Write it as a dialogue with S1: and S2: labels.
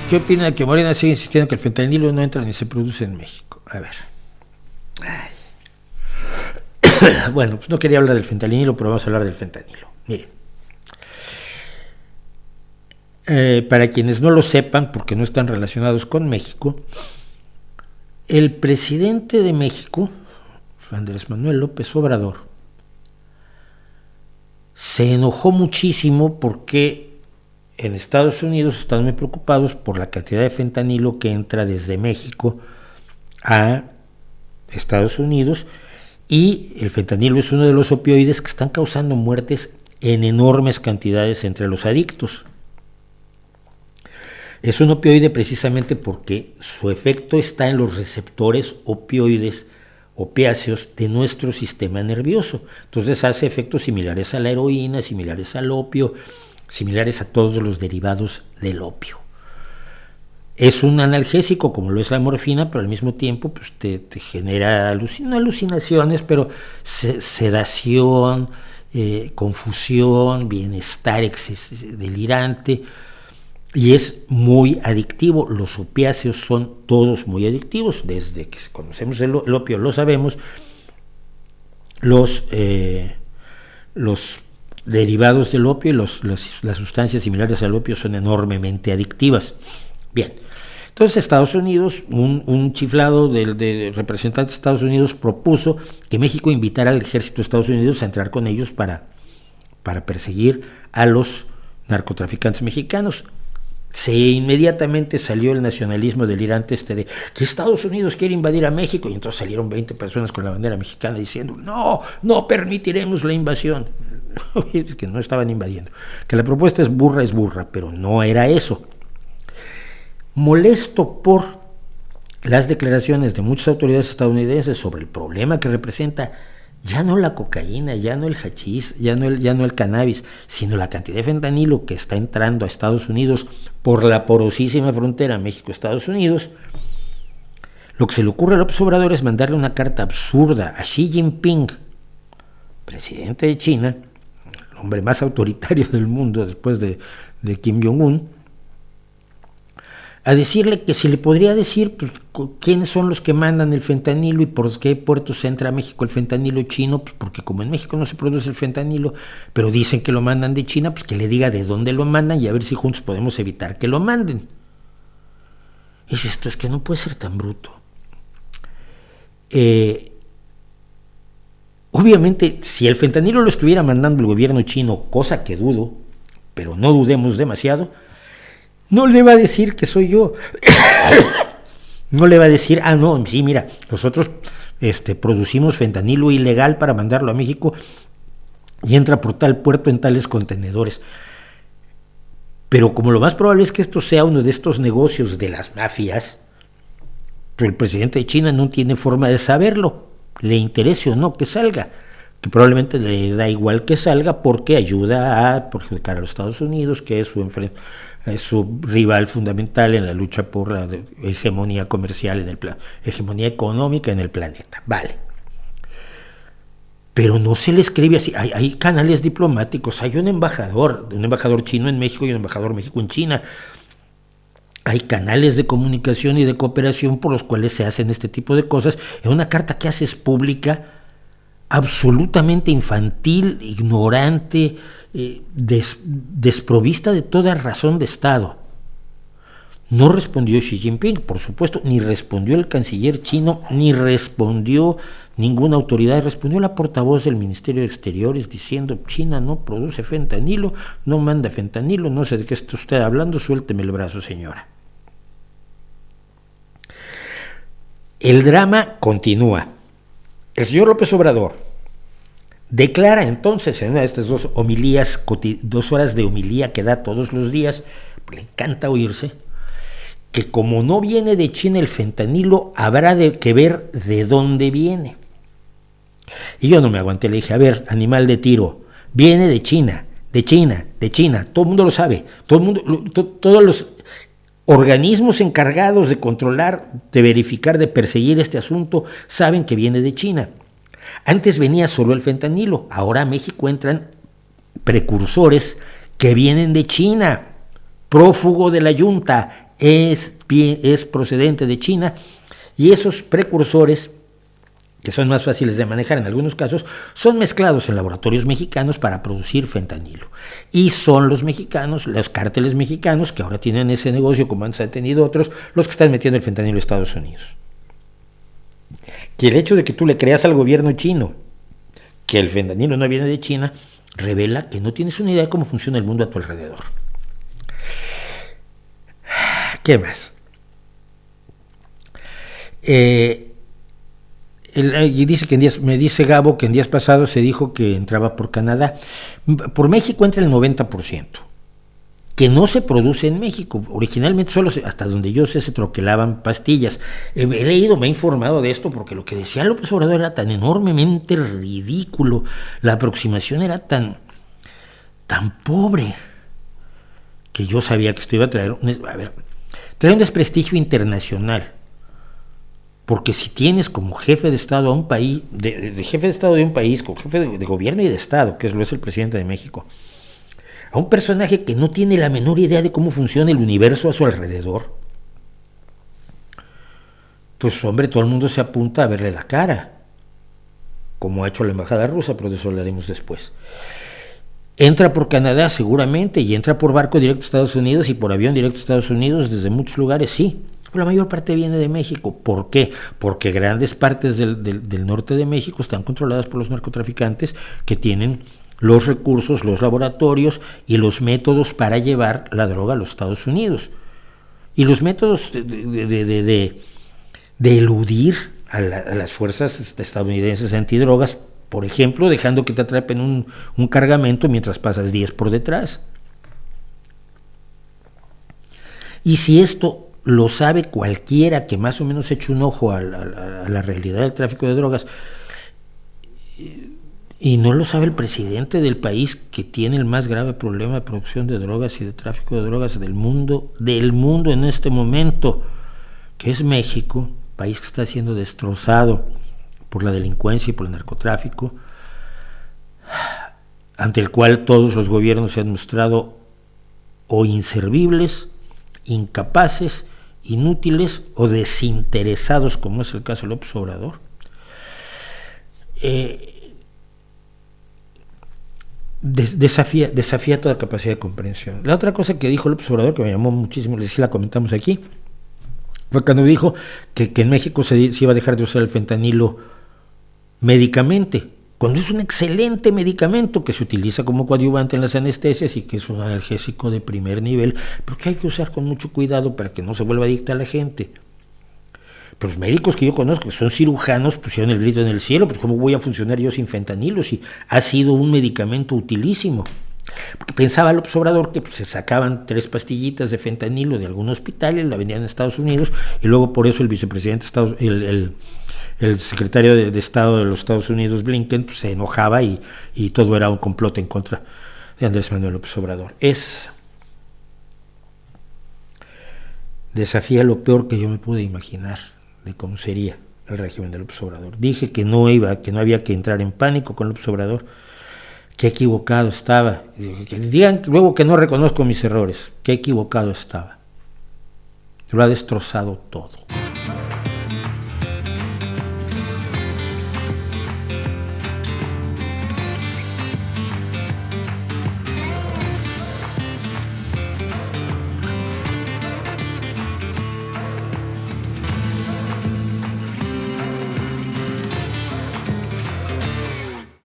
S1: ¿Qué opina de que Morena sigue insistiendo que el fentanilo no entra ni se produce en México? A ver. Bueno, pues no quería hablar del fentanilo, pero vamos a hablar del fentanilo. Miren. Para quienes no lo sepan, porque no están relacionados con México, el presidente de México, Andrés Manuel López Obrador, se enojó muchísimo porque en Estados Unidos están muy preocupados por la cantidad de fentanilo que entra desde México a Estados Unidos, y el fentanilo es uno de los opioides que están causando muertes en enormes cantidades entre los adictos. Es un opioide precisamente porque su efecto está en los receptores opioides, opiáceos de nuestro sistema nervioso. Entonces hace efectos similares a la heroína, similares al opio, similares a todos los derivados del opio. Es un analgésico como lo es la morfina, pero al mismo tiempo pues, te genera no alucinaciones, pero sedación, confusión, bienestar delirante, y es muy adictivo. Los opiáceos son todos muy adictivos, desde que conocemos el opio lo sabemos. Los derivados del opio y las sustancias similares al opio son enormemente adictivas. Bien, entonces Estados Unidos, un chiflado de representantes de Estados Unidos propuso que México invitara al ejército de Estados Unidos a entrar con ellos para perseguir a los narcotraficantes mexicanos. Inmediatamente salió el nacionalismo delirante de que Estados Unidos quiere invadir a México, y entonces salieron 20 personas con la bandera mexicana diciendo no permitiremos la invasión. Es que no estaban invadiendo, que la propuesta es burra, pero no era eso. Molesto por las declaraciones de muchas autoridades estadounidenses sobre el problema que representa ya no la cocaína, ya no el hachís, ya no el cannabis, sino la cantidad de fentanilo que está entrando a Estados Unidos por la porosísima frontera México-Estados Unidos, lo que se le ocurre a López Obrador es mandarle una carta absurda a Xi Jinping, presidente de China, el hombre más autoritario del mundo después de Kim Jong-un, a decirle que si le podría decir pues, quiénes son los que mandan el fentanilo y por qué puertos entra a México el fentanilo chino, pues porque como en México no se produce el fentanilo, pero dicen que lo mandan de China, pues que le diga de dónde lo mandan y a ver si juntos podemos evitar que lo manden. Es que no puede ser tan bruto. Obviamente, si el fentanilo lo estuviera mandando el gobierno chino, cosa que dudo, pero no dudemos demasiado, no le va a decir que soy yo. No le va a decir, no, sí, mira, nosotros producimos fentanilo ilegal para mandarlo a México y entra por tal puerto en tales contenedores. Pero como lo más probable es que esto sea uno de estos negocios de las mafias, pues el presidente de China no tiene forma de saberlo, le interese o no que salga, que probablemente le da igual que salga porque ayuda a perjudicar a los Estados Unidos, que es su rival fundamental en la lucha por la hegemonía comercial, hegemonía económica en el planeta. Vale. Pero no se le escribe así. Hay canales diplomáticos, hay un embajador chino en México y un embajador México en China. Hay canales de comunicación y de cooperación por los cuales se hacen este tipo de cosas. En una carta que haces pública, absolutamente infantil, ignorante, desprovista de toda razón de Estado. No respondió Xi Jinping, por supuesto, ni respondió el canciller chino, ni respondió ninguna autoridad, respondió la portavoz del Ministerio de Exteriores diciendo: China no produce fentanilo, no manda fentanilo, no sé de qué está usted hablando, suélteme el brazo, señora. El drama continúa. El señor López Obrador declara entonces en una de estas 2 horas de homilía que da todos los días, le encanta oírse, que como no viene de China el fentanilo, habrá que ver de dónde viene. Y yo no me aguanté, le dije: a ver, animal de tiro, viene de China, todo el mundo lo sabe, todos los organismos encargados de controlar, de verificar, de perseguir este asunto, saben que viene de China. Antes venía solo el fentanilo, ahora a México entran precursores que vienen de China, prófugo de la yunta, es procedente de China, y esos precursores, que son más fáciles de manejar en algunos casos, son mezclados en laboratorios mexicanos para producir fentanilo. Y son los mexicanos, los cárteles mexicanos, que ahora tienen ese negocio como antes han tenido otros, los que están metiendo el fentanilo a Estados Unidos. Que el hecho de que tú le creas al gobierno chino que el fentanilo no viene de China, revela que no tienes una idea de cómo funciona el mundo a tu alrededor. ¿Qué más? Y dice que me dice Gabo que en días pasados se dijo que entraba por Canadá. Por México entra el 90%, que no se produce en México. Originalmente solo, hasta donde yo sé, se troquelaban pastillas. He leído, me he informado de esto, porque lo que decía López Obrador era tan enormemente ridículo, la aproximación era tan pobre, que yo sabía que esto iba a traer un desprestigio internacional. Porque si tienes como jefe de Estado a un país, de jefe de Estado de un país, como jefe de gobierno y de Estado, que lo es el presidente de México, a un personaje que no tiene la menor idea de cómo funciona el universo a su alrededor, pues hombre, todo el mundo se apunta a verle la cara, como ha hecho la embajada rusa, pero de eso hablaremos después. Entra por Canadá seguramente, y entra por barco directo a Estados Unidos y por avión directo a Estados Unidos desde muchos lugares, sí. La mayor parte viene de México. ¿Por qué? Porque grandes partes del norte de México están controladas por los narcotraficantes, que tienen los recursos, los laboratorios y los métodos para llevar la droga a los Estados Unidos. Y los métodos de eludir a las fuerzas estadounidenses antidrogas, por ejemplo, dejando que te atrapen un cargamento mientras pasas 10 por detrás. Y si esto lo sabe cualquiera que más o menos eche un ojo a la realidad del tráfico de drogas, y no lo sabe el presidente del país que tiene el más grave problema de producción de drogas y de tráfico de drogas del mundo en este momento, que es México, país que está siendo destrozado por la delincuencia y por el narcotráfico, ante el cual todos los gobiernos se han mostrado o inservibles, incapaces, inútiles o desinteresados, como es el caso de López Obrador. Desafía toda capacidad de comprensión. La otra cosa que dijo López Obrador, que me llamó muchísimo, les la comentamos aquí, fue cuando dijo que en México se iba a dejar de usar el fentanilo médicamente, cuando es un excelente medicamento que se utiliza como coadyuvante en las anestesias y que es un analgésico de primer nivel, pero que hay que usar con mucho cuidado para que no se vuelva adicta a la gente. Pero los médicos que yo conozco, que son cirujanos, pusieron el grito en el cielo, pues ¿cómo voy a funcionar yo sin fentanilo si ha sido un medicamento utilísimo? Porque pensaba López Obrador que pues, se sacaban 3 pastillitas de fentanilo de algún hospital y la vendían en Estados Unidos, y luego por eso el vicepresidente el secretario de Estado de los Estados Unidos, Blinken, pues, se enojaba y todo era un complot en contra de Andrés Manuel López Obrador. Desafía lo peor que yo me pude imaginar de cómo sería el régimen de López Obrador. Dije que no había que entrar en pánico con López Obrador, qué equivocado estaba. Que digan luego que no reconozco mis errores, qué equivocado estaba. Lo ha destrozado todo.